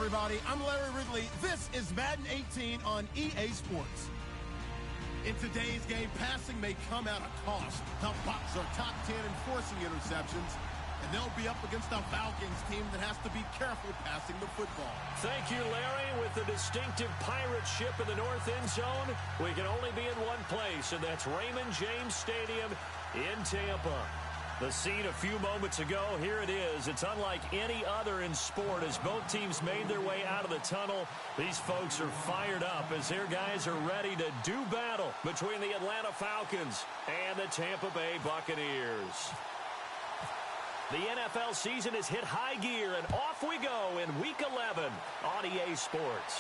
everybody. I'm Larry Ridley. This is Madden 18 on EA Sports. In today's game, passing may come at a cost. The Bucs are top 10 in forcing interceptions, and they'll be up against a Falcons team that has to be careful passing the football. Thank you, Larry. With the distinctive pirate ship in the north end zone, we can only be in one place, and that's Raymond James Stadium in Tampa. The scene a few moments ago, here it is. It's unlike any other in sport as both teams made their way out of the tunnel. These folks are fired up as their guys are ready to do battle between the Atlanta Falcons and the Tampa Bay Buccaneers. The NFL season has hit high gear, and off we go in Week 11 on EA Sports.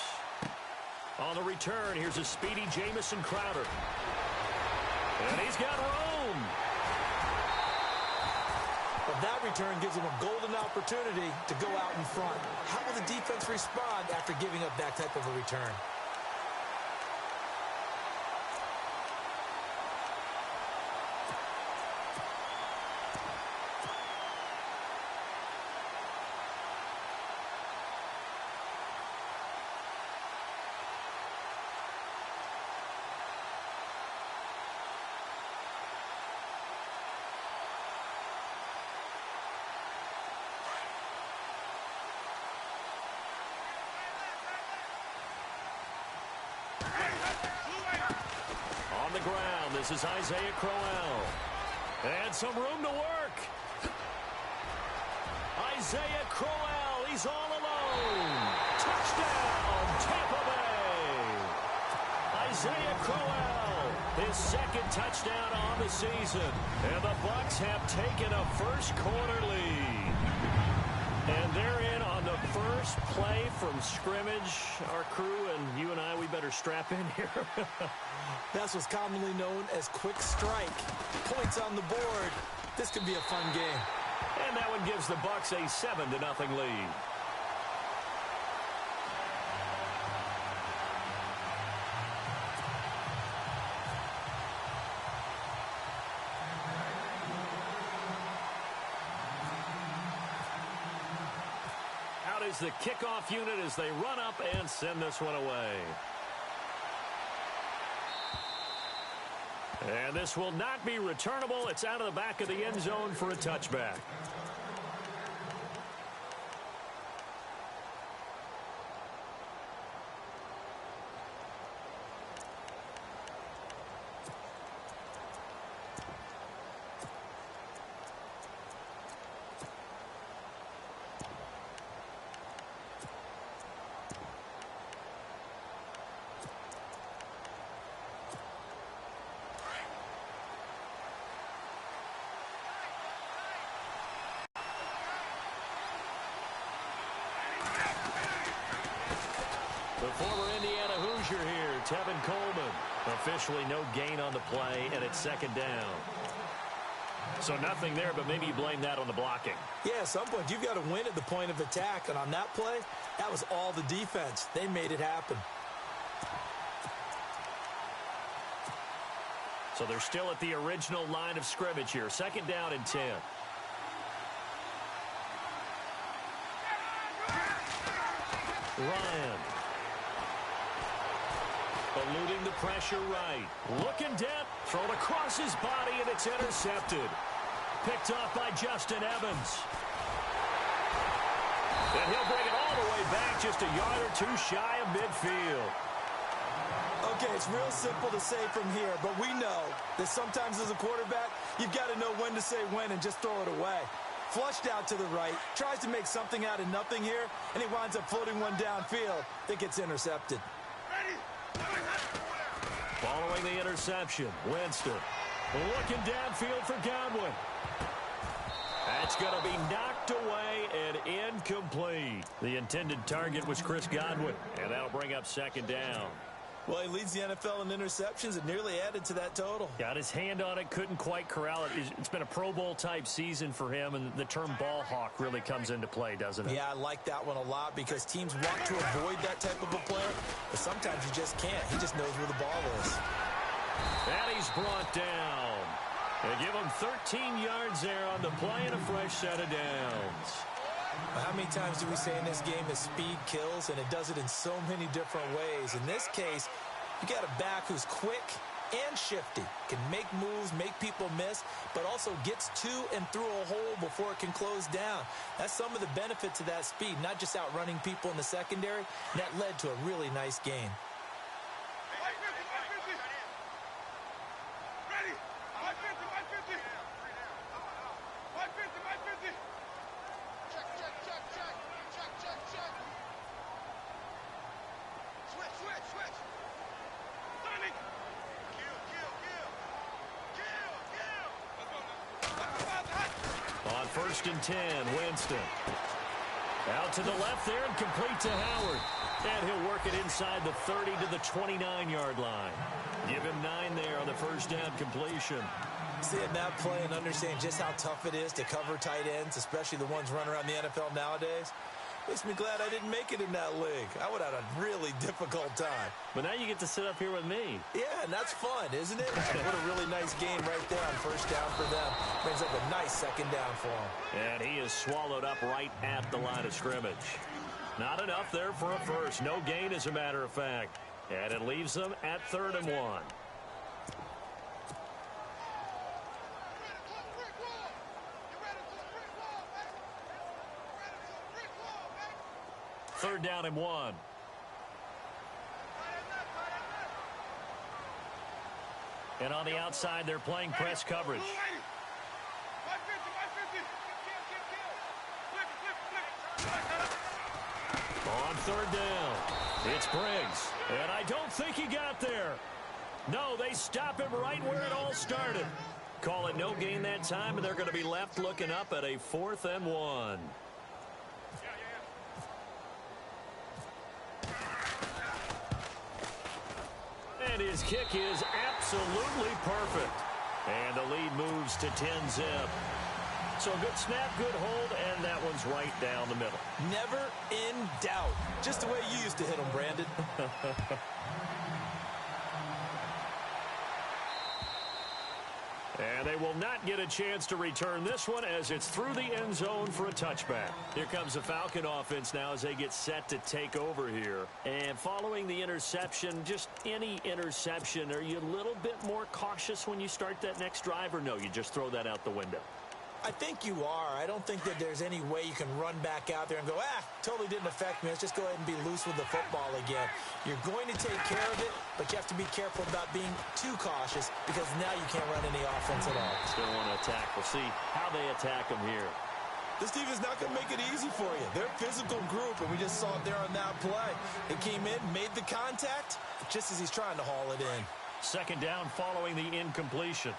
On the return, here's a speedy Jamison Crowder. And he's got room. Well, that return gives them a golden opportunity to go out in front. How will the defense respond after giving up that type of a return? On the ground, this is Isaiah Crowell. And some room to work. Isaiah Crowell, he's all alone. Touchdown, Tampa Bay. Isaiah Crowell, his second touchdown on the season. And the Bucs have taken a first quarter lead. And they're in on the first play from scrimmage. Our crew and you and I, we better strap in here. That's what's commonly known as quick strike. Points on the board. This could be a fun game. And that one gives the Bucs a 7-0 lead. Out is the kickoff unit as they run up and send this one away. And this will not be returnable. It's out of the back of the end zone for a touchback. The former Indiana Hoosier here, Tevin Coleman. Officially no gain on the play, and it's second down. So nothing there, but maybe you blame that on the blocking. Yeah, at some point, you've got to win at the point of attack. And on that play, that was all the defense. They made it happen. So they're still at the original line of scrimmage here. Second down and 10. Ryan. Eluding the pressure right. Looking deep. Thrown across his body, and it's intercepted. Picked off by Justin Evans. And he'll bring it all the way back, just a yard or two shy of midfield. Okay, it's real simple to say from here, but we know that sometimes as a quarterback, you've got to know when to say when and just throw it away. Flushed out to the right, tries to make something out of nothing here, and he winds up floating one downfield that gets intercepted. Following the interception, Winston looking downfield for Godwin. That's going to be knocked away and incomplete. The intended target was Chris Godwin, and that'll bring up second down. Well, he leads the NFL in interceptions and nearly added to that total. Got his hand on it, couldn't quite corral it. It's been a Pro Bowl-type season for him, and the term ball hawk really comes into play, doesn't it? Yeah, I like that one a lot because teams want to avoid that type of a player, but sometimes you just can't. He just knows where the ball is. And he's brought down. They give him 13 yards there on the play and a fresh set of downs. How many times do we say in this game that speed kills, and it does it in so many different ways? In this case, you got a back who's quick and shifty, can make moves, make people miss, but also gets to and through a hole before it can close down. That's some of the benefits of that speed, not just outrunning people in the secondary. That led to a really nice game. On 1st and 10, Winston. Out to the left there and complete to Howard. And he'll work it inside the 30 to the 29-yard line. Give him 9 there on the first down completion. Seeing that play and understanding just how tough it is to cover tight ends, especially the ones running around the NFL nowadays, makes me glad I didn't make it in that league. I would have had a really difficult time. But now you get to sit up here with me. Yeah, and that's fun, isn't it? What a really nice game right there on first down for them. Brings up a nice second down for them. And he is swallowed up right at the line of scrimmage. Not enough there for a first. No gain, as a matter of fact. And it leaves them at 3rd and 1. Third down and 1. And on the outside, they're playing press coverage. On 3rd down, it's Briggs. And I don't think he got there. No, they stop him right where it all started. Call it no gain that time, and they're going to be left looking up at a 4th and 1. And his kick is absolutely perfect. And the lead moves to 10-zip. So good snap, good hold, and that one's right down the middle. Never in doubt. Just the way you used to hit them, Brandon. And they will not get a chance to return this one as it's through the end zone for a touchback. Here comes the Falcon offense now as they get set to take over here. And following the interception, just any interception, are you a little bit more cautious when you start that next drive, or no, you just throw that out the window? I think you are. I don't think that there's any way you can run back out there and go, totally didn't affect me. Let's just go ahead and be loose with the football again. You're going to take care of it, but you have to be careful about being too cautious because now you can't run any offense at all. Still want to attack. We'll see how they attack them here. This team is not going to make it easy for you. They're a physical group, and we just saw it there on that play. They came in, made the contact, just as he's trying to haul it in. Second down following the incompletion.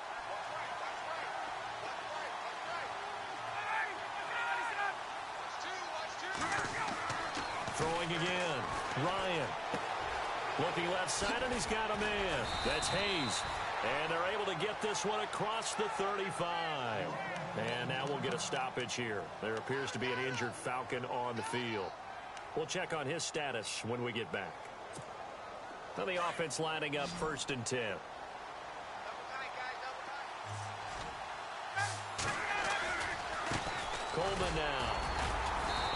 Throwing again. Ryan. Looking left side, and he's got a man. That's Hayes. And they're able to get this one across the 35. And now we'll get a stoppage here. There appears to be an injured Falcon on the field. We'll check on his status when we get back. Now the offense lining up 1st and 10. Coleman now.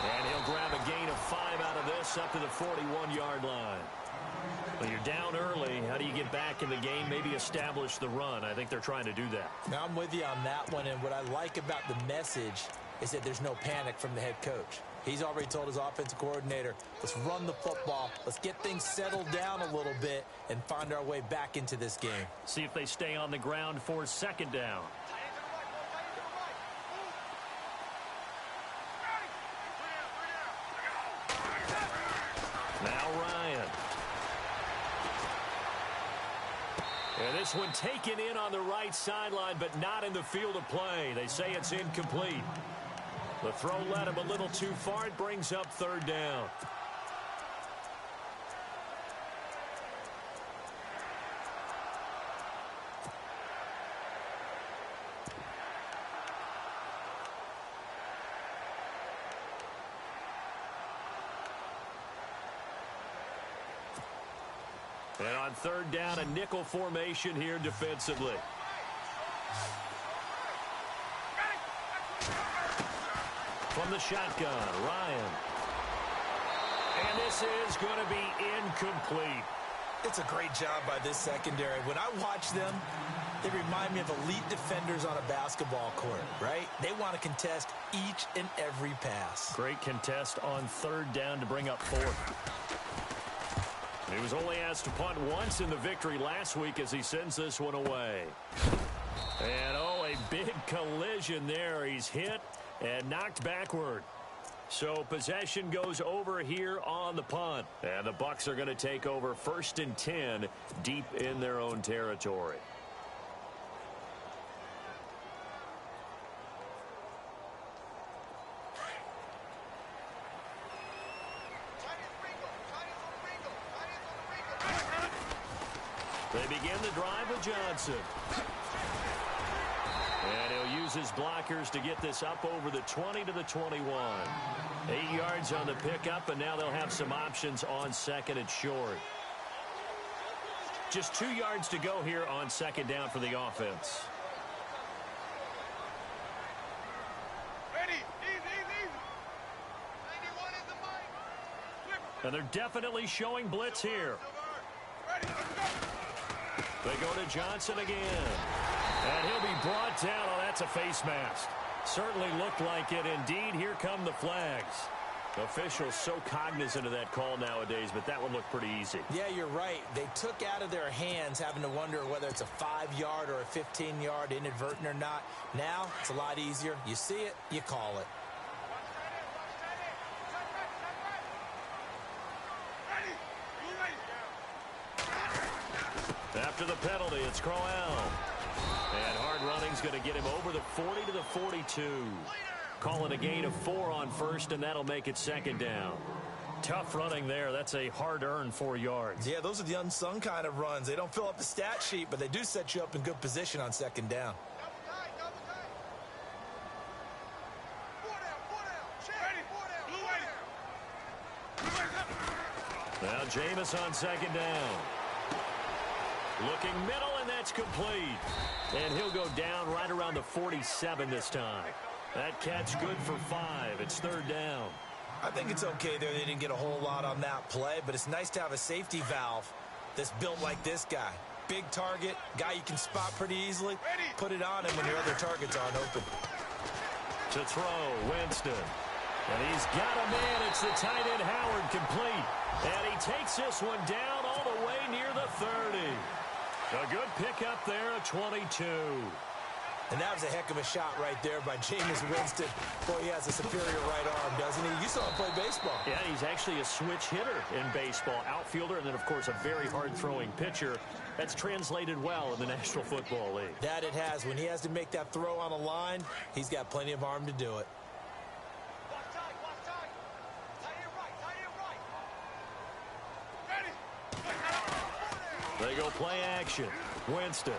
And he'll grab a gain of 5 out of this up to the 41-yard line. Well, you're down early. How do you get back in the game? Maybe establish the run. I think they're trying to do that. Now, I'm with you on that one, and what I like about the message is that there's no panic from the head coach. He's already told his offensive coordinator, let's run the football, let's get things settled down a little bit and find our way back into this game. See if they stay on the ground for 2nd down. Now Ryan. And this one taken in on the right sideline, but not in the field of play. They say it's incomplete. The throw led him a little too far. It brings up 3rd down. And on 3rd down, a nickel formation here defensively. From the shotgun, Ryan. And this is going to be incomplete. It's a great job by this secondary. When I watch them, they remind me of elite defenders on a basketball court, right? They want to contest each and every pass. Great contest on 3rd down to bring up 4th. He was only asked to punt once in the victory last week as he sends this one away. And, oh, a big collision there. He's hit and knocked backward. So possession goes over here on the punt. And the Bucs are going to take over 1st and 10 deep in their own territory. They begin the drive with Johnson. And he'll use his blockers to get this up over the 20 to the 21. 8 yards on the pickup, and now they'll have some options on 2nd and short. Just 2 yards to go here on 2nd down for the offense. Ready, easy. 91 is the mic. And they're definitely showing blitz here. Ready, let's go. They go to Johnson again. And he'll be brought down. Oh, that's a face mask. Certainly looked like it. Indeed, here come the flags. Officials so cognizant of that call nowadays, but that one looked pretty easy. Yeah, you're right. They took out of their hands having to wonder whether it's a 5-yard or a 15-yard inadvertent or not. Now, it's a lot easier. You see it, you call it. After the penalty, it's Crowell. And hard running's going to get him over the 40 to the 42. Calling a gain of 4 on 1st, and that'll make it 2nd down. Tough running there. That's a hard-earned 4 yards. Yeah, those are the unsung kind of runs. They don't fill up the stat sheet, but they do set you up in good position on 2nd down. Now Jameis on 2nd down. Looking middle, and that's complete. And he'll go down right around the 47 this time. That catch good for 5. It's 3rd down. I think it's okay there. They didn't get a whole lot on that play, but it's nice to have a safety valve that's built like this guy. Big target, guy you can spot pretty easily. Put it on him when your other targets aren't open. To throw, Winston. And he's got a man. It's the tight end, Howard, complete. And he takes this one down all the way near the 30. A good pickup there, a 22. And that was a heck of a shot right there by Jameis Winston. Boy, he has a superior right arm, doesn't he? You saw him play baseball. Yeah, he's actually a switch hitter in baseball. Outfielder, and then, of course, a very hard-throwing pitcher. That's translated well in the National Football League. That it has. When he has to make that throw on a line, he's got plenty of arm to do it. They go play action. Winston.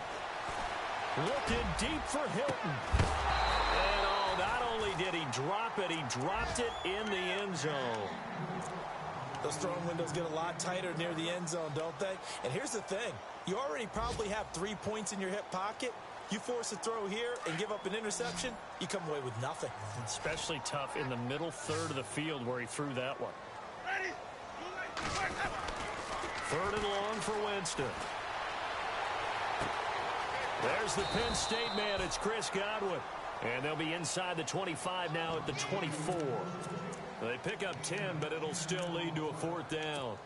Looking deep for Hilton. And oh, not only did he drop it, he dropped it in the end zone. Those throwing windows get a lot tighter near the end zone, don't they? And here's the thing. You already probably have 3 points in your hip pocket. You force a throw here and give up an interception, you come away with nothing. Especially tough in the middle third of the field where he threw that one. 3rd and long for Winston. There's the Penn State man. It's Chris Godwin. And they'll be inside the 25 now at the 24. They pick up 10, but it'll still lead to a 4th down.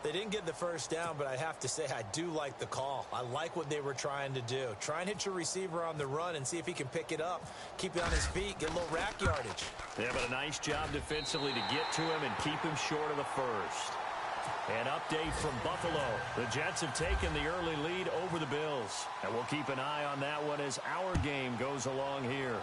They didn't get the 1st down, but I have to say I do like the call. I like what they were trying to do. Try and hit your receiver on the run and see if he can pick it up. Keep it on his feet, get a little rack yardage. Yeah, but a nice job defensively to get to him and keep him short of the 1st. An update from Buffalo. The Jets have taken the early lead over the Bills. And we'll keep an eye on that one as our game goes along here.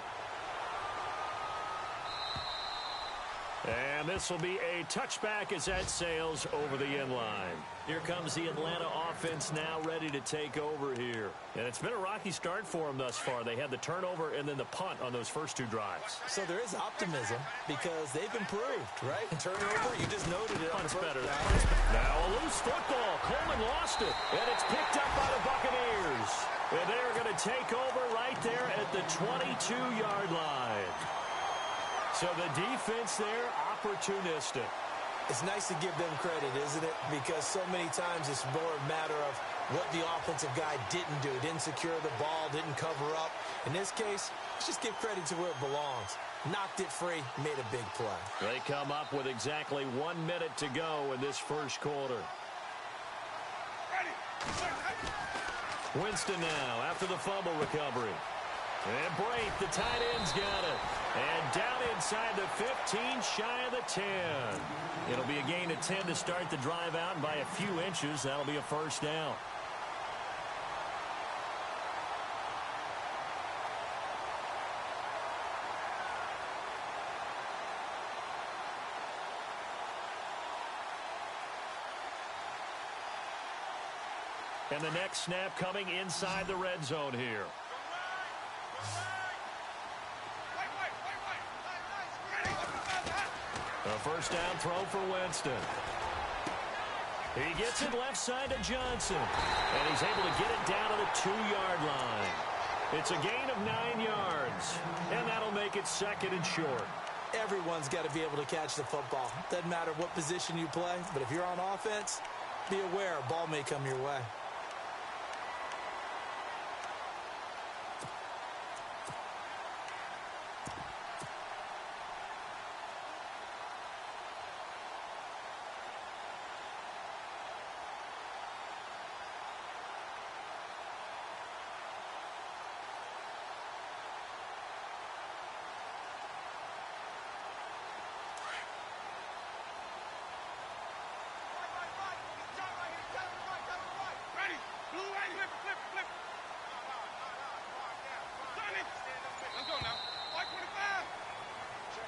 And this will be a touchback as that sails over the end line. Here comes the Atlanta offense now ready to take over here. And it's been a rocky start for them thus far. They had the turnover and then the punt on those first 2 drives. So there is optimism because they've improved, right? Turnover, you just noted it. Punt's better. Now a loose football. Coleman lost it. And it's picked up by the Buccaneers. And they're going to take over right there at the 22-yard line. So the defense there, opportunistic. It's nice to give them credit, isn't it? Because so many times it's more a matter of what the offensive guy didn't do. Didn't secure the ball, didn't cover up. In this case, let's just give credit to where it belongs. Knocked it free, made a big play. They come up with exactly 1 minute to go in this first quarter. Winston now after the fumble recovery. And Brate, the tight end's got it. And down inside the 15, shy of the 10. It'll be a gain of 10 to start the drive out, and by a few inches, that'll be a first down. And the next snap coming inside the red zone here. A first down throw for Winston. He gets it left side to Johnson. And he's able to get it down to the 2-yard line. It's a gain of 9 yards. And that'll make it second and short. Everyone's got to be able to catch the football. Doesn't matter what position you play, but if you're on offense, be aware a ball may come your way.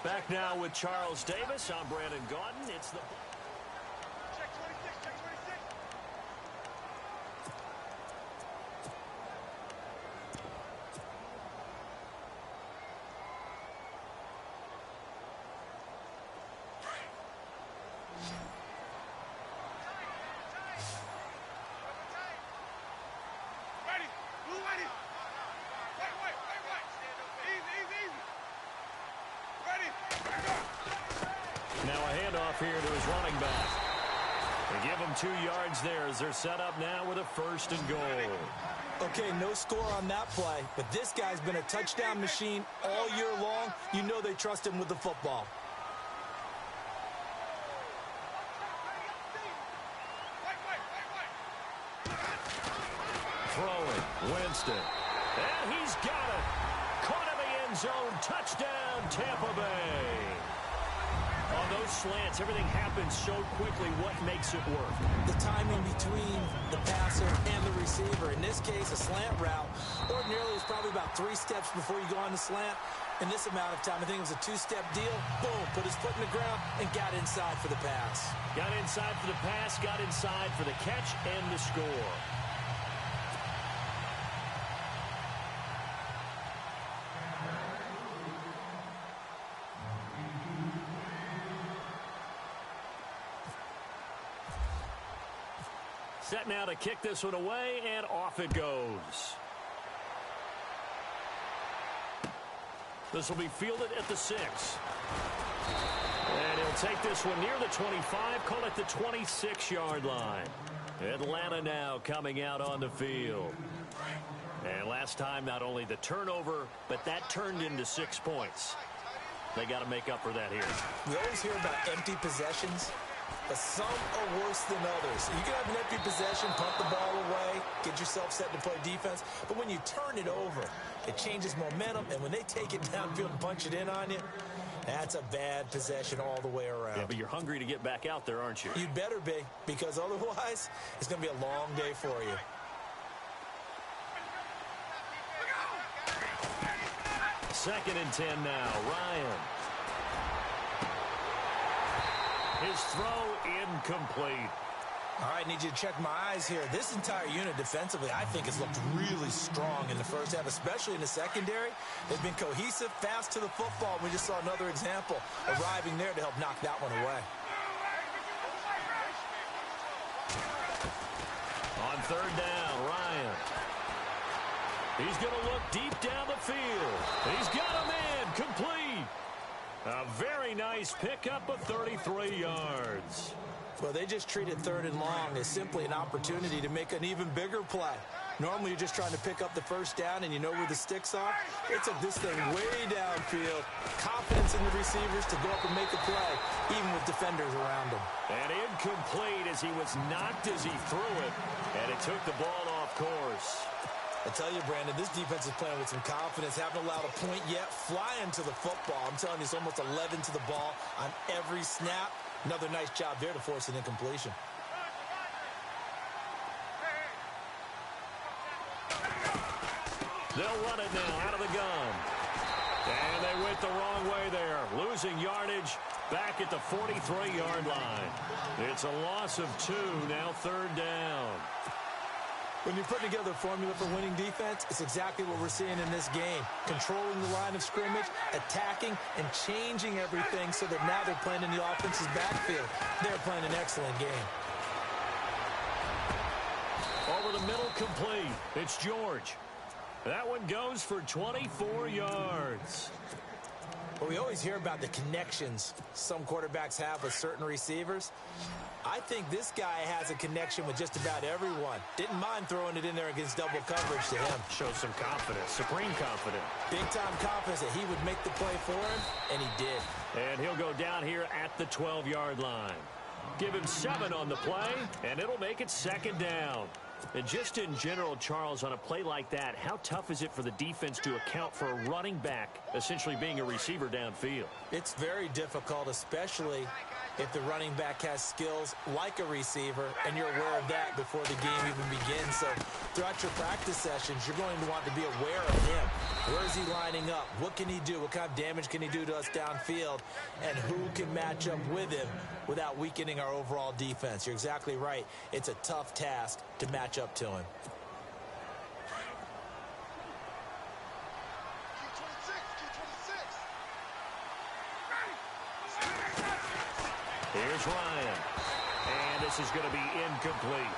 Back now with Charles Davis. I'm Brandon Gaudin. It's the... Check 26, check 26. Ready, blue ready. Wait. Easy. Ready, Now a handoff here to his running back. They give him 2 yards there as they're set up now with a first and goal. Okay, no score on that play, but this guy's been a touchdown machine all year long. You know they trust him with the football. Throwing, Winston. And he's got it. Caught in the end zone. Touchdown, Tampa Bay. On those slants, everything happens so quickly. What makes it work? The timing between the passer and the receiver. In this case, a slant route. Ordinarily, it's probably about 3 steps before you go on the slant. In this amount of time, I think it was a 2-step deal. Boom, put his foot in the ground and got inside for the pass. Got inside for the pass, got inside for the catch and the score. Set now to kick this one away, and off it goes. This will be fielded at the 6. And he'll take this one near the 25, call it the 26-yard line. Atlanta now coming out on the field. And last time, not only the turnover, but that turned into 6 points. They got to make up for that here. We always hear about empty possessions, but some are worse than others. You can have an empty possession, punt the ball away, get yourself set to play defense, but when you turn it over, it changes momentum, and when they take it downfield and punch it in on you, that's a bad possession all the way around. Yeah, but you're hungry to get back out there, aren't you? You'd better be, because otherwise, it's going to be a long day for you. Second and 10 now. Ryan. His throw incomplete. All right, need you to check my eyes here. This entire unit defensively, I think, has looked really strong in the first half, especially in the secondary. They've been cohesive, fast to the football. We just saw another example arriving there to help knock that one away. On third down, Ryan. He's going to look deep down the field. He's got a man complete. A very nice pickup of 33 yards. Well, they just treated 3rd and long as simply an opportunity to make an even bigger play. Normally, you're just trying to pick up the first down, and you know where the sticks are. They took this thing way downfield. Confidence in the receivers to go up and make a play, even with defenders around them. And incomplete as he was knocked as he threw it, and it took the ball off course. I tell you, Brandon, this defense is playing with some confidence. Haven't allowed a point yet. Flying to the football. I'm telling you, it's almost 11 to the ball on every snap. Another nice job there to force an incompletion. They'll run it now out of the gun. And they went the wrong way there. Losing yardage back at the 43-yard line. It's a loss of 2, now 3rd down. When you're putting together a formula for winning defense, it's exactly what we're seeing in this game. Controlling the line of scrimmage, attacking, and changing everything so that now they're playing in the offense's backfield. They're playing an excellent game. Over the middle, complete. It's George. That one goes for 24 yards. Well, we always hear about the connections some quarterbacks have with certain receivers. I think this guy has a connection with just about everyone. Didn't mind throwing it in there against double coverage to him. Shows some confidence, supreme confidence. Big-time confidence that he would make the play for him, and he did. And he'll go down here at the 12-yard line. Give him 7 on the play, and it'll make it 2nd down. And just in general, Charles, on a play like that, how tough is it for the defense to account for a running back essentially being a receiver downfield? It's very difficult, especially if the running back has skills like a receiver, and you're aware of that before the game even begins. So throughout your practice sessions, you're going to want to be aware of him. Where is he lining up? What can he do? What kind of damage can he do to us downfield? And who can match up with him without weakening our overall defense? You're exactly right. It's a tough task to match up to him. Here's Ryan. And this is going to be incomplete.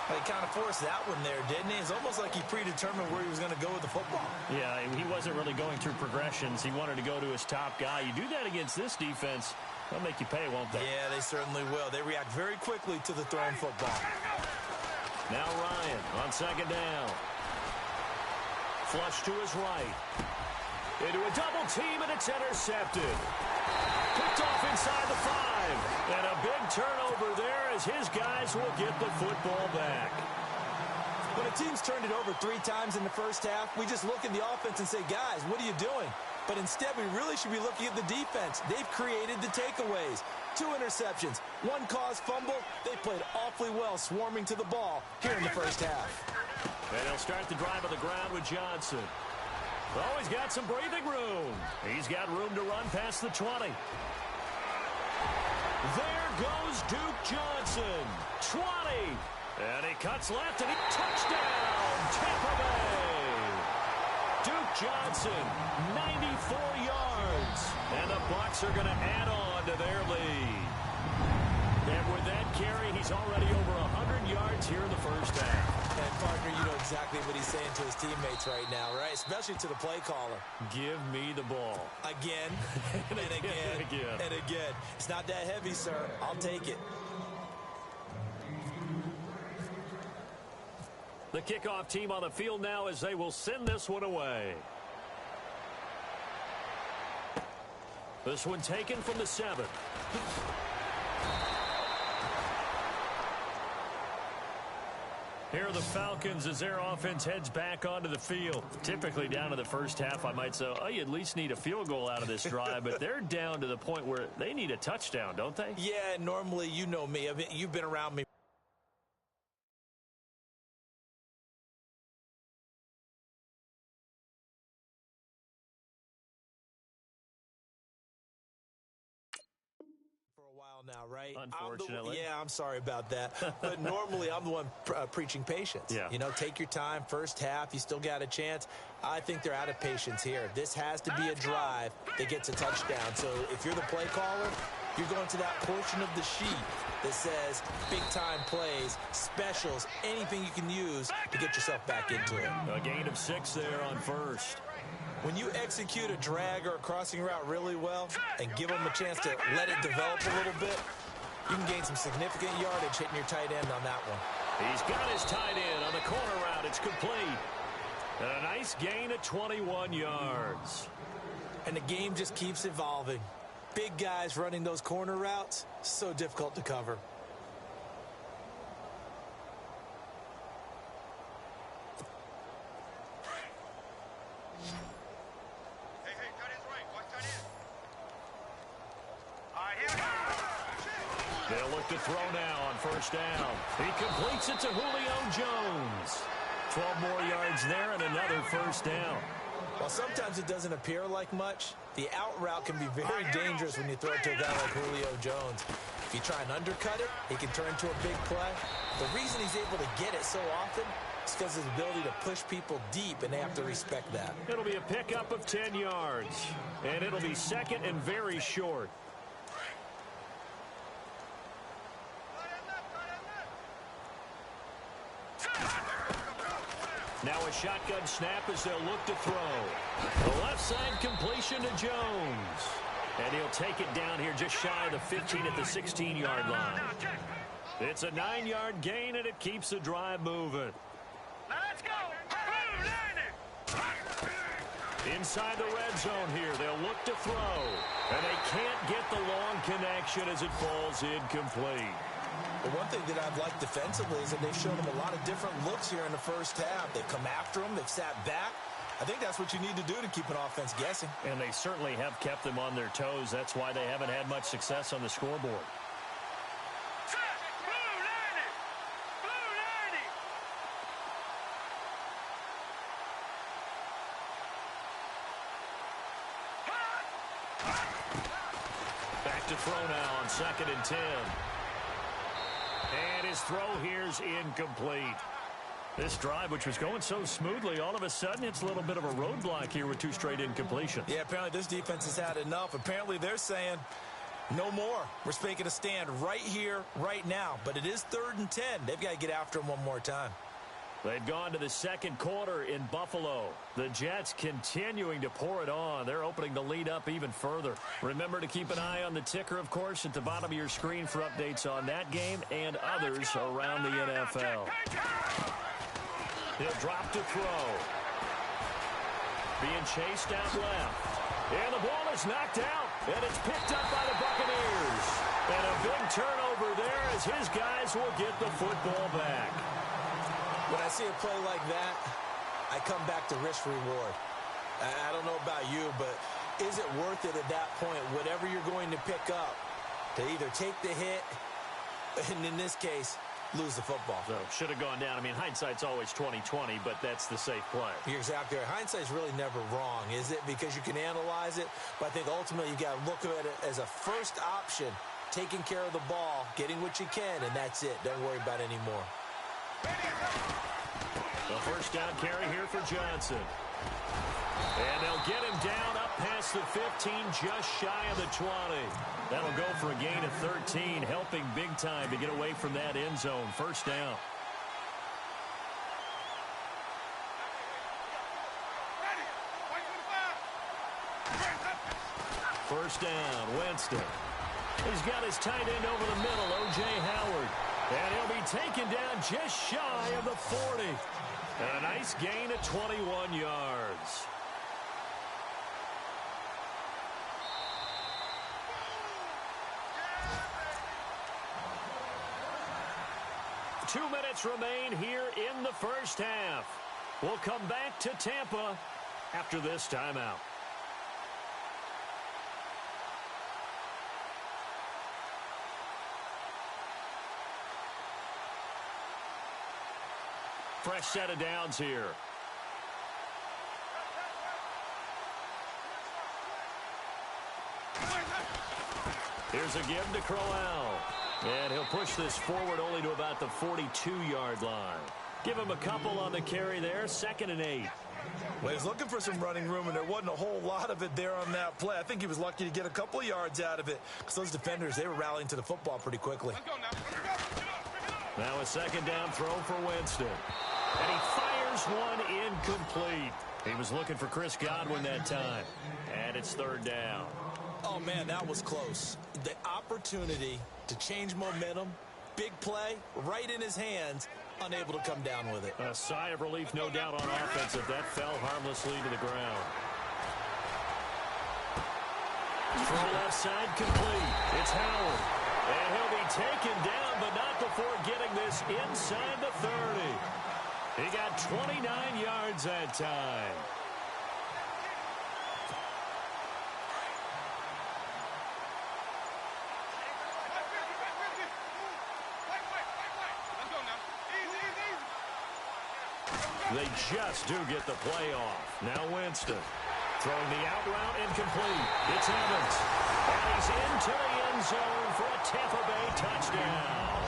He kind of forced that one there, didn't he? It's almost like he predetermined where he was going to go with the football. Yeah, he wasn't really going through progressions. He wanted to go to his top guy. You do that against this defense, they'll make you pay, won't they? Yeah, they certainly will. They react very quickly to the thrown football. Now Ryan on 2nd down. Flush to his right. Into a double team, and it's intercepted. Picked off inside the 5. And a big turnover there as his guys will get the football back. When a team's turned it over 3 times in the first half, we just look at the offense and say, guys, what are you doing? But instead, we really should be looking at the defense. They've created the takeaways. 2 interceptions, 1 caused fumble. They played awfully well swarming to the ball here in the first half. And they'll start the drive on the ground with Johnson. Oh, he's got some breathing room. He's got room to run past the 20. There goes Duke Johnson. 20. And he cuts left, and he touchdown, Tampa Bay. Duke Johnson, 94 yards. And the Bucs are going to add on to their lead. And with that carry, he's already over 100 yards here in the first half. And, partner, you know exactly what he's saying to his teammates right now, right? Especially to the play caller. Give me the ball. Again, and again, and again. It's not that heavy, sir. I'll take it. The kickoff team on the field now as they will send this one away. This one taken from the 7. Here are the Falcons as their offense heads back onto the field. Typically down to the first half, I might say, oh, you at least need a field goal out of this drive, but they're down to the point where they need a touchdown, don't they? Yeah, normally, you know me. You've been around me now, right? Unfortunately. I'm sorry about that. But normally I'm the one preaching patience. Yeah. You know, take your time. First half, you still got a chance. I think they're out of patience here. This has to be a drive that gets a touchdown. So if you're the play caller, you're going to that portion of the sheet that says big-time plays, specials, anything you can use to get yourself back into it. A gain of 6 there on first. When you execute a drag or a crossing route really well and give them a chance to let it develop a little bit, you can gain some significant yardage hitting your tight end on that one. He's got his tight end on the corner route. It's complete. And a nice gain of 21 yards. And the game just keeps evolving. Big guys running those corner routes, so difficult to cover. Hey, tight end's right. Watch tight end. All right, here we go. They'll look to throw now on first down. He completes it to Julio Jones. 12 more yards there and another first down. While sometimes it doesn't appear like much, the out route can be very dangerous when you throw it to a guy like Julio Jones. If you try and undercut it, he can turn into a big play. The reason he's able to get it so often is because of his ability to push people deep, and they have to respect that. It'll be a pickup of 10 yards, and it'll be second and very short. Now a shotgun snap as they'll look to throw. The left side completion to Jones. And he'll take it down here just shy of the 15 at the 16-yard line. It's a 9-yard gain, and it keeps the drive moving. Let's go. Inside the red zone here, they'll look to throw. And they can't get the long connection as it falls incomplete. But one thing that I've liked defensively is that they've shown him a lot of different looks here in the first half. They've come after him. They've sat back. I think that's what you need to do to keep an offense guessing. And they certainly have kept them on their toes. That's why they haven't had much success on the scoreboard. Back to throw now on 2nd and 10. And his throw here's incomplete. This drive, which was going so smoothly, all of a sudden it's a little bit of a roadblock here with 2 straight incompletions. Yeah, apparently this defense has had enough. Apparently they're saying no more. We're making a stand right here, right now. But it is 3rd and 10. They've got to get after him one more time. They've gone to the second quarter in Buffalo. The Jets continuing to pour it on. They're opening the lead up even further. Remember to keep an eye on the ticker, of course, at the bottom of your screen for updates on that game and others around the NFL. He'll drop to throw. Being chased out left. And the ball is knocked out. And it's picked up by the Buccaneers. And a big turnover there as his guys will get the football back. When I see a play like that, I come back to risk-reward. I don't know about you, but is it worth it at that point, whatever you're going to pick up, to either take the hit, and in this case, lose the football? So, should have gone down. I mean, hindsight's always 20/20, but that's the safe play. You're exactly right. Hindsight's really never wrong, is it? Because you can analyze it, but I think ultimately you got to look at it as a first option, taking care of the ball, getting what you can, and that's it. Don't worry about it anymore. The first down carry here for Johnson. And they'll get him down up past the 15, just shy of the 20. That'll go for a gain of 13, helping big time to get away from that end zone. First down. First down, Winston. He's got his tight end over the middle, O.J. Howard. And he'll be taken down just shy of the 40. And a nice gain of 21 yards. Two minutes remain here in the first half. We'll come back to Tampa after this timeout. Fresh set of downs here. Here's a give to Crowell. And he'll push this forward only to about the 42-yard line. Give him a couple on the carry there. 2nd and 8. Well, he was looking for some running room, and there wasn't a whole lot of it there on that play. I think he was lucky to get a couple of yards out of it because those defenders, they were rallying to the football pretty quickly. Now a 2nd down throw for Winston. And he fires one incomplete. He was looking for Chris Godwin that time. And it's third down. Oh, man, that was close. The opportunity to change momentum, big play, right in his hands, unable to come down with it. A sigh of relief, no doubt, on offense if that fell harmlessly to the ground. Throw left side complete. It's Howard. And he'll be taken down, but not before getting this inside the 30. He got 29 yards that time. They just do get the play off. Now Winston throwing the out route incomplete. It's Evans. And he's into the end zone for a Tampa Bay touchdown.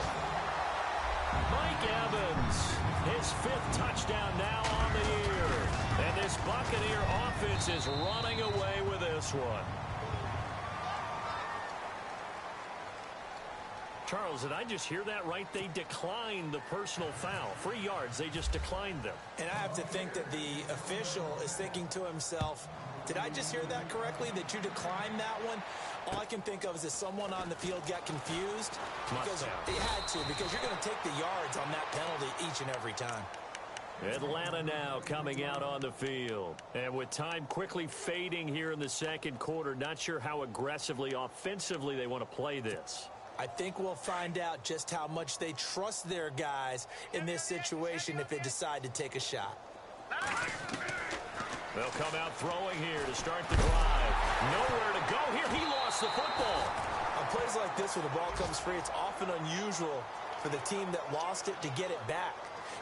Mike Evans, his 5th touchdown now on the year. And this Buccaneer offense is running away with this one. Charles, did I just hear that right? They declined the personal foul. 3 yards, they just declined them. And I have to think that the official is thinking to himself, did I just hear that correctly, that you declined that one? All I can think of is that someone on the field got confused. Because they had to, because you're going to take the yards on that penalty each and every time. Atlanta now coming out on the field. And with time quickly fading here in the second quarter, not sure how aggressively, offensively they want to play this. I think we'll find out just how much they trust their guys in this situation if they decide to take a shot. They'll come out throwing here to start the drive. Nowhere to go here. He lost the football. On plays like this where the ball comes free, it's often unusual for the team that lost it to get it back.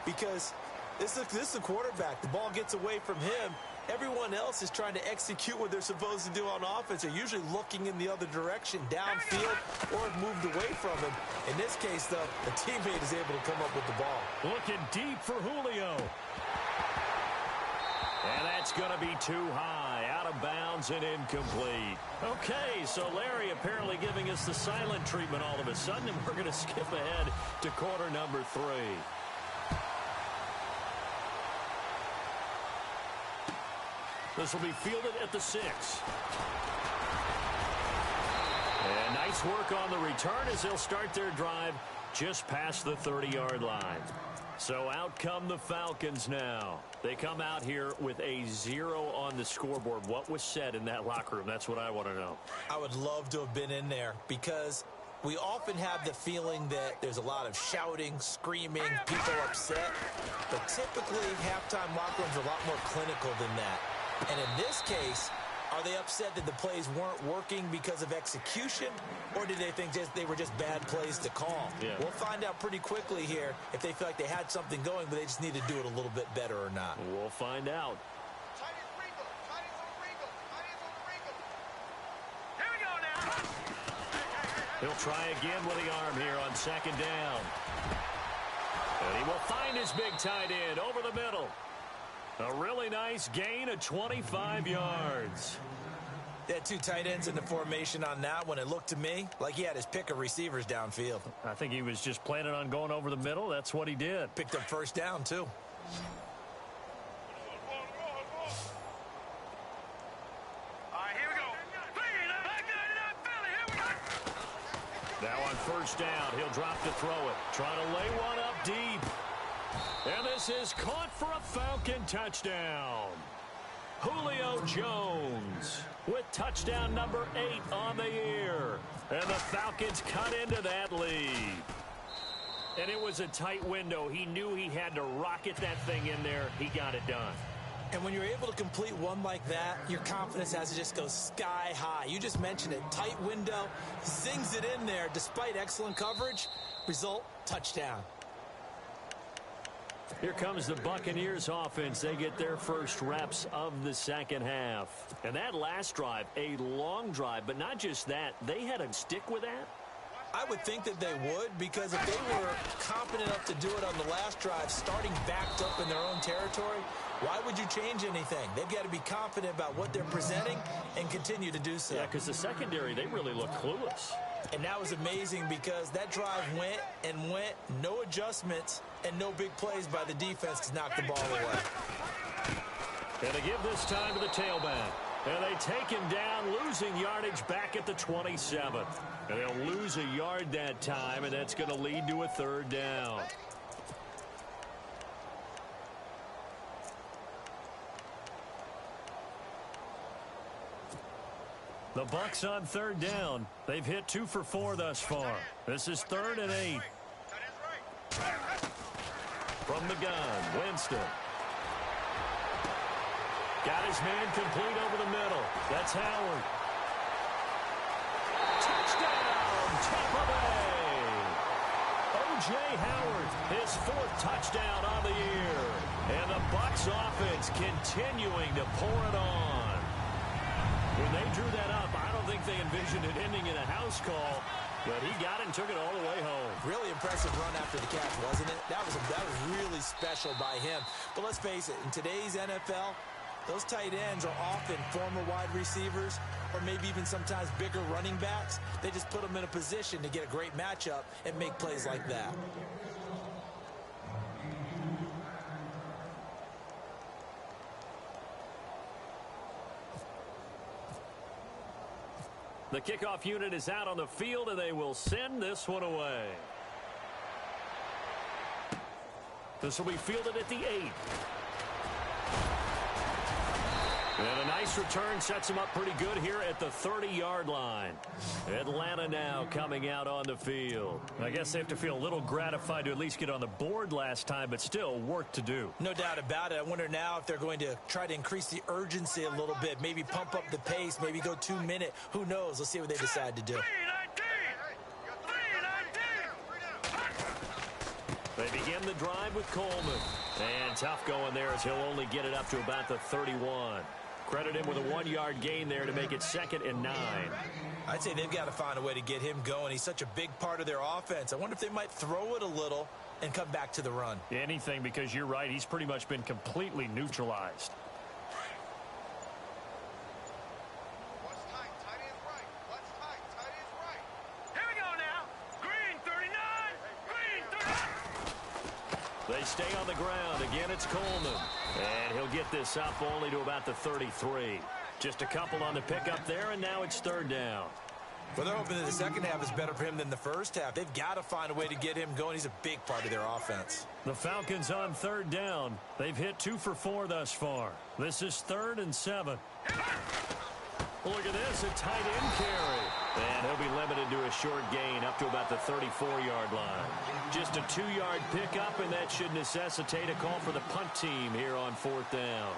Because this is a quarterback. The ball gets away from him. Everyone else is trying to execute what they're supposed to do on offense. They're usually looking in the other direction, downfield, or moved away from him. In this case, though, the teammate is able to come up with the ball. Looking deep for Julio. And that's going to be too high, out of bounds and incomplete. Okay, so Larry apparently giving us the silent treatment all of a sudden, and we're going to skip ahead to quarter number 3. This will be fielded at the 6. And nice work on the return as they'll start their drive just past the 30-yard line. So out come the Falcons now. They come out here with a 0 on the scoreboard. What was said in that locker room? That's what I want to know. I would love to have been in there because we often have the feeling that there's a lot of shouting, screaming, people upset. But typically, halftime locker rooms are a lot more clinical than that. And in this case, are they upset that the plays weren't working because of execution, or did they think they were just bad plays to call? Yeah. We'll find out pretty quickly here if they feel like they had something going, but they just need to do it a little bit better or not. We'll find out. Here we go now. He'll try again with the arm here on second down. And he will find his big tight end over the middle. A really nice gain of 25 yards. They had 2 tight ends in the formation on that one. It looked to me like he had his pick of receivers downfield. I think he was just planning on going over the middle. That's what he did. Picked up first down, too. All right, here we go. Now on first down, he'll drop to throw it. Trying to lay one up deep. And this is caught for a Falcon touchdown. Julio Jones with touchdown number 8 on the year. And the Falcons cut into that lead. And it was a tight window. He knew he had to rocket that thing in there. He got it done. And when you're able to complete one like that, your confidence has to just go sky high. You just mentioned it. Tight window, zings it in there despite excellent coverage. Result, touchdown. Here comes the Buccaneers offense. They get their first reps of the second half. And that last drive, a long drive, but not just that. They had to stick with that. I would think that they would, because if they were competent enough to do it on the last drive, starting backed up in their own territory, why would you change anything? They've got to be confident about what they're presenting and continue to do so. Yeah, because the secondary, they really look clueless. And that was amazing because that drive went and went, no adjustments, and no big plays by the defense to knock the ball away. And they give this time to the tailback. And they take him down, losing yardage back at the 27th. And they'll lose a yard that time, and that's going to lead to a third down. The Bucs on third down. They've hit 2 for 4 thus far. This is 3rd and 8. From the gun, Winston. Got his man complete over the middle. That's Howard. Touchdown, Tampa Bay. O.J. Howard, his 4th touchdown on the year. And the Bucs offense continuing to pour it on. When they drew that up, I don't think they envisioned it ending in a house call. But he got it and took it all the way home. Really impressive run after the catch, wasn't it? That was really special by him. But let's face it, in today's NFL, those tight ends are often former wide receivers or maybe even sometimes bigger running backs. They just put them in a position to get a great matchup and make plays like that. The kickoff unit is out on the field, and they will send this one away. This will be fielded at the 8. And a nice return sets him up pretty good here at the 30-yard line. Atlanta now coming out on the field. I guess they have to feel a little gratified to at least get on the board last time, but still work to do. No doubt about it. I wonder now if they're going to try to increase the urgency a little bit, maybe pump up the pace, maybe go 2-minute. Who knows? Let's see what they decide to do. They begin the drive with Coleman. And tough going there as he'll only get it up to about the 31. Credit him with a 1-yard gain there to make it 2nd and 9. I'd say they've got to find a way to get him going. He's such a big part of their offense. I wonder if they might throw it a little and come back to the run. Anything, because you're right. He's pretty much been completely neutralized. What's tight? Tight is right. What's tight? Tight is right. Here we go now. Green 39. Green 39. They stay on the ground. Again, it's Coleman. And he'll get this up only to about the 33. Just a couple on the pickup there, and now it's 3rd down. Well, they're hoping that the second half is better for him than the first half. They've got to find a way to get him going. He's a big part of their offense. The Falcons on 3rd down. They've hit 2 for 4 thus far. This is 3rd and 7. Look at this, a tight end carry. And he'll be limited to a short gain up to about the 34-yard line. Just a 2-yard pickup, and that should necessitate a call for the punt team here on 4th down.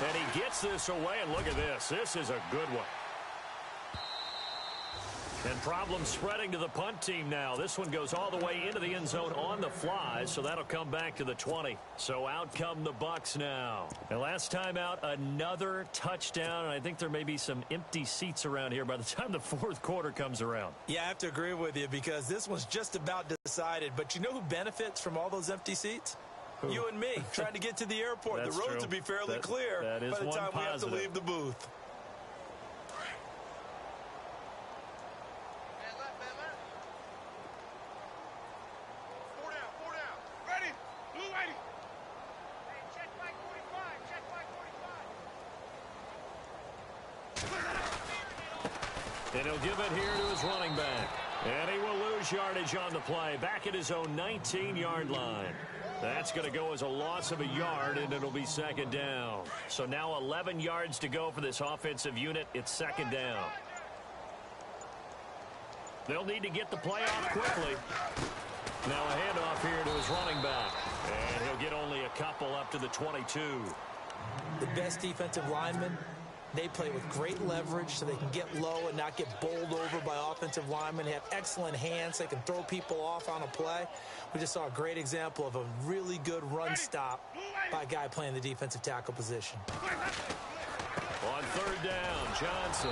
And he gets this away, and look at this. This is a good one. And problems spreading to the punt team now. This one goes all the way into the end zone on the fly, so that'll come back to the 20. So out come the Bucs now. And last time out, another touchdown, and I think there may be some empty seats around here by the time the 4th quarter comes around. Yeah, I have to agree with you because this one's just about decided. But you know who benefits from all those empty seats? Who? You and me, trying to get to the airport. The roads will be fairly clear by the time we have to leave the booth. And he'll give it here to his running back. And he will lose yardage on the play. Back at his own 19-yard line. That's going to go as a loss of a yard, and it'll be 2nd down. So now 11 yards to go for this offensive unit. It's 2nd down. They'll need to get the play off quickly. Now a handoff here to his running back. And he'll get only a couple up to the 22. The best defensive linemen, they play with great leverage so they can get low and not get bowled over by offensive linemen. They have excellent hands. They can throw people off on a play. We just saw a great example of a really good run stop by a guy playing the defensive tackle position. On 3rd down, Johnson.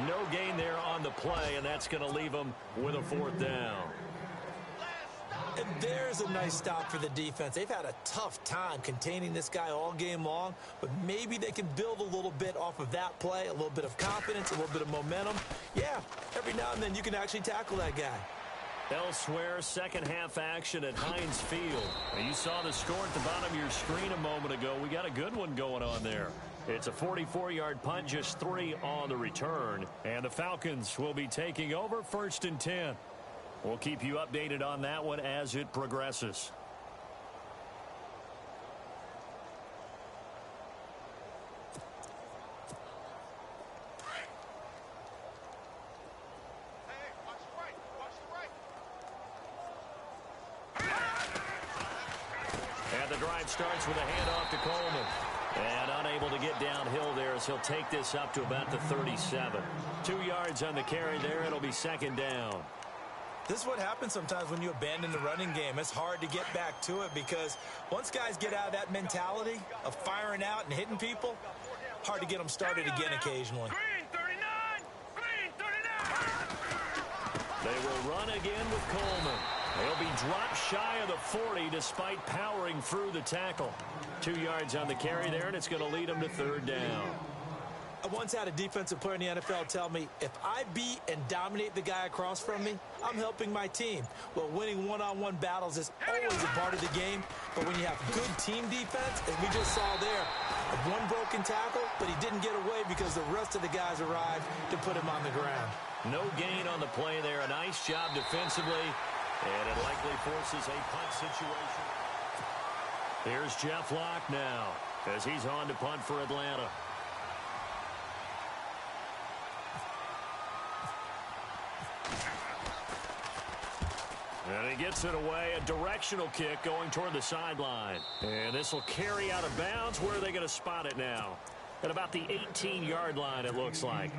No gain there on the play, and that's going to leave him with a 4th down. And there's a nice stop for the defense. They've had a tough time containing this guy all game long, but maybe they can build a little bit off of that play, a little bit of confidence, a little bit of momentum. Yeah, every now and then you can actually tackle that guy. Elsewhere, second half action at Heinz Field. Now, you saw the score at the bottom of your screen a moment ago. We got a good one going on there. It's a 44-yard punt, just 3 on the return. And the Falcons will be taking over 1st and 10. We'll keep you updated on that one as it progresses. And the drive starts with a handoff to Coleman. And unable to get downhill there as he'll take this up to about the 37. 2 yards on the carry there. It'll be 2nd down. This is what happens sometimes when you abandon the running game. It's hard to get back to it because once guys get out of that mentality of firing out and hitting people, hard to get them started again occasionally. Green 39! Green 39! They will run again with Coleman. He'll be dropped shy of the 40 despite powering through the tackle. 2 yards on the carry there, and it's going to lead them to 3rd down. I once had a defensive player in the NFL tell me, if I beat and dominate the guy across from me, I'm helping my team. Well, winning one-on-one battles is always a part of the game, but when you have good team defense, as we just saw there, one broken tackle, but he didn't get away because the rest of the guys arrived to put him on the ground. No gain on the play there. A nice job defensively, and it likely forces a punt situation. Here's Jeff Locke now as he's on to punt for Atlanta. And he gets it away, a directional kick going toward the sideline. And this will carry out of bounds. Where are they going to spot it now? At about the 18-yard line, it looks like.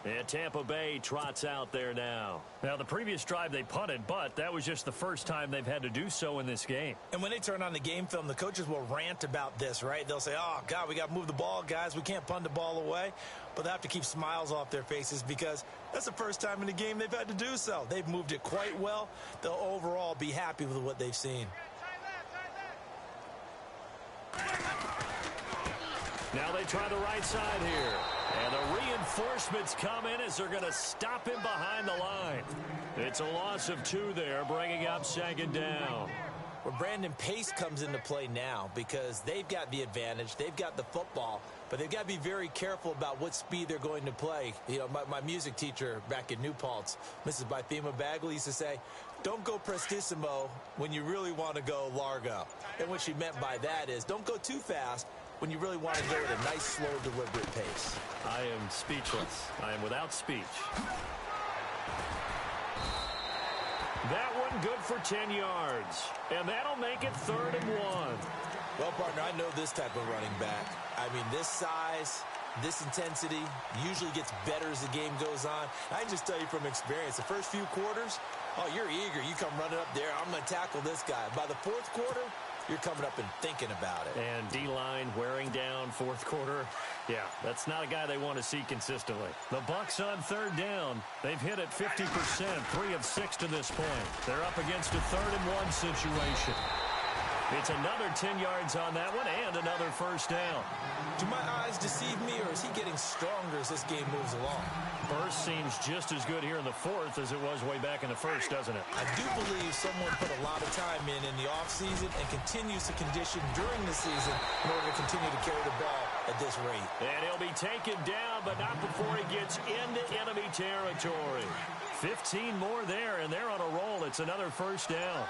And Tampa Bay trots out there now. Now, the previous drive they punted, but that was just the first time they've had to do so in this game. And when they turn on the game film, the coaches will rant about this, right? They'll say, oh, God, we got to move the ball, guys. We can't punt the ball away. But they have to keep smiles off their faces because that's the first time in the game they've had to do so. They've moved it quite well. They'll overall be happy with what they've seen. Now they try the right side here. And the reinforcements come in as they're going to stop him behind the line. It's a loss of 2 there, bringing up 2nd down. Where Brandon Pace comes into play now because they've got the advantage. They've got the football, but they've got to be very careful about what speed they're going to play. You know, my music teacher back in New Paltz, Mrs. Bythema Bagley, used to say, don't go prestissimo when you really want to go largo. And what she meant by that is don't go too fast when you really want to go at a nice, slow, deliberate pace. I am speechless. I am without speech. That one good for 10 yards. And that'll make it 3rd and 1. Well, partner, I know this type of running back. I mean, this size, this intensity usually gets better as the game goes on. I can just tell you from experience, the first few quarters, oh, you're eager. You come running up there. I'm going to tackle this guy. By the 4th quarter, you're coming up and thinking about it. And D-line wearing down 4th quarter. Yeah, that's not a guy they want to see consistently. The Bucs on 3rd down. They've hit it 50%, 3 of 6 to this point. They're up against a 3rd and 1 situation. It's another 10 yards on that one and another 1st down. Do my eyes deceive me, or is he getting stronger as this game moves along? Burst seems just as good here in the 4th as it was way back in the 1st, doesn't it? I do believe someone put a lot of time in the offseason and continues to condition during the season in order to continue to carry the ball at this rate. And he'll be taken down, but not before he gets into enemy territory. 15 more there, and they're on a roll. It's another 1st down.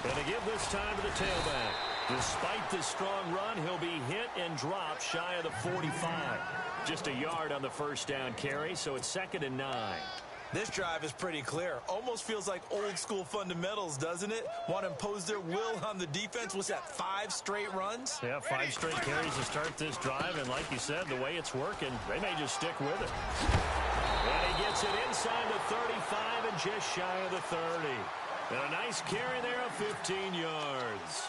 And to give this time to the tailback. Despite this strong run, he'll be hit and dropped shy of the 45. Just a yard on the 1st down carry, so it's 2nd and 9. This drive is pretty clear. Almost feels like old school fundamentals, doesn't it? Want to impose their will on the defense. What's that, 5 straight runs? Yeah, 5 straight carries to start this drive, and like you said, the way it's working, they may just stick with it. And he gets it inside the 35 and just shy of the 30. And a nice carry there of 15 yards.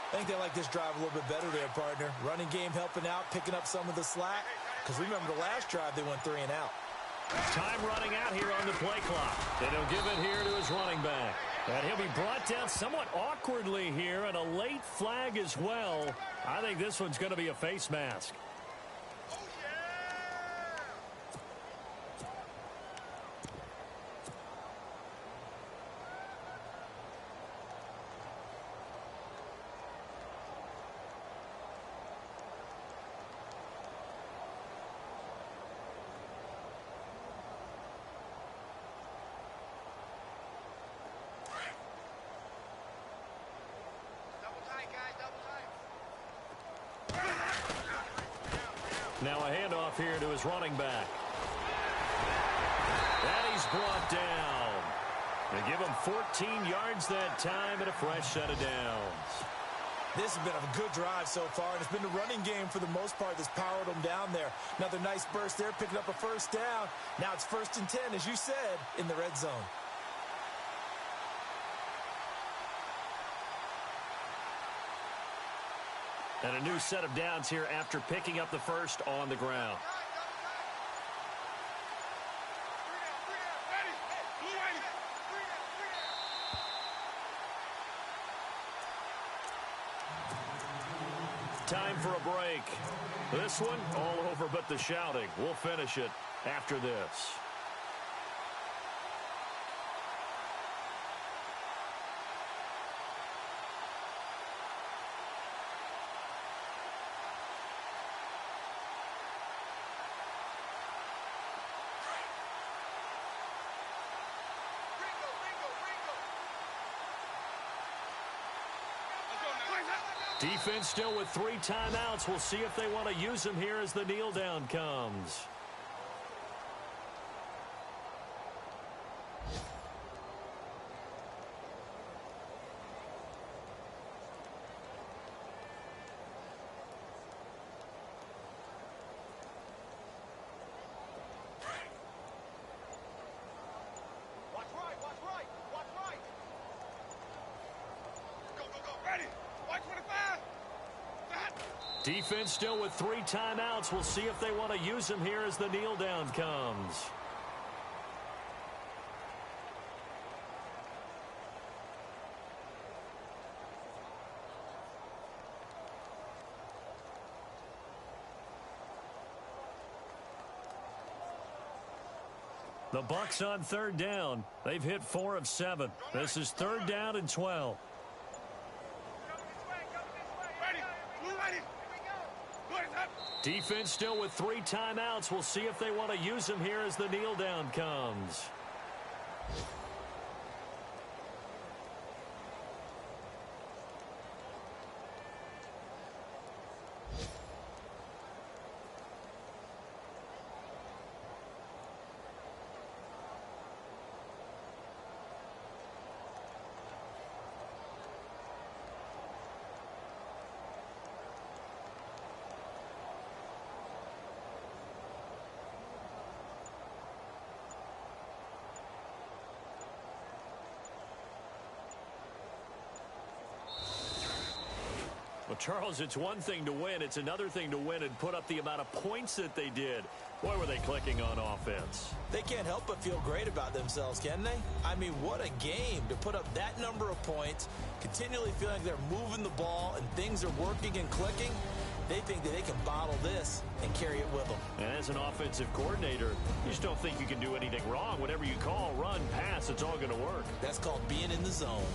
I think they like this drive a little bit better there, partner. Running game helping out, picking up some of the slack. Because remember the last drive, they went 3 and out. Time running out here on the play clock. And he'll give it here to his running back. And he'll be brought down somewhat awkwardly here, and a late flag as well. I think this one's going to be a face mask. Now a handoff here to his running back. And he's brought down. They give him 14 yards that time and a fresh set of downs. This has been a good drive so far, and it's been the running game for the most part that's powered them down there. Another nice burst there, picking up a first down. Now it's 1st and 10, as you said, in the red zone. And a new set of downs here after picking up the first on the ground. Time for a break. This one all over but the shouting. We'll finish it after this. Defense still with 3 timeouts. We'll see if they want to use them here as the kneel down comes. Watch right, watch right, watch right. Go, go, go, ready. Watch 25. Defense still with 3 timeouts. We'll see if they want to use them here as the kneel down comes. The Bucs on 3rd down. They've hit 4 of 7. This is 3rd down and 12. Defense still with 3 timeouts. We'll see if they want to use them here as the kneel down comes. Well, Charles, it's one thing to win. It's another thing to win and put up the amount of points that they did. Boy, were they clicking on offense. They can't help but feel great about themselves, can they? I mean, what a game to put up that number of points, continually feeling like they're moving the ball and things are working and clicking. They think that they can bottle this and carry it with them. And as an offensive coordinator, you just don't think you can do anything wrong. Whatever you call, run, pass, it's all going to work. That's called being in the zone.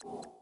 you.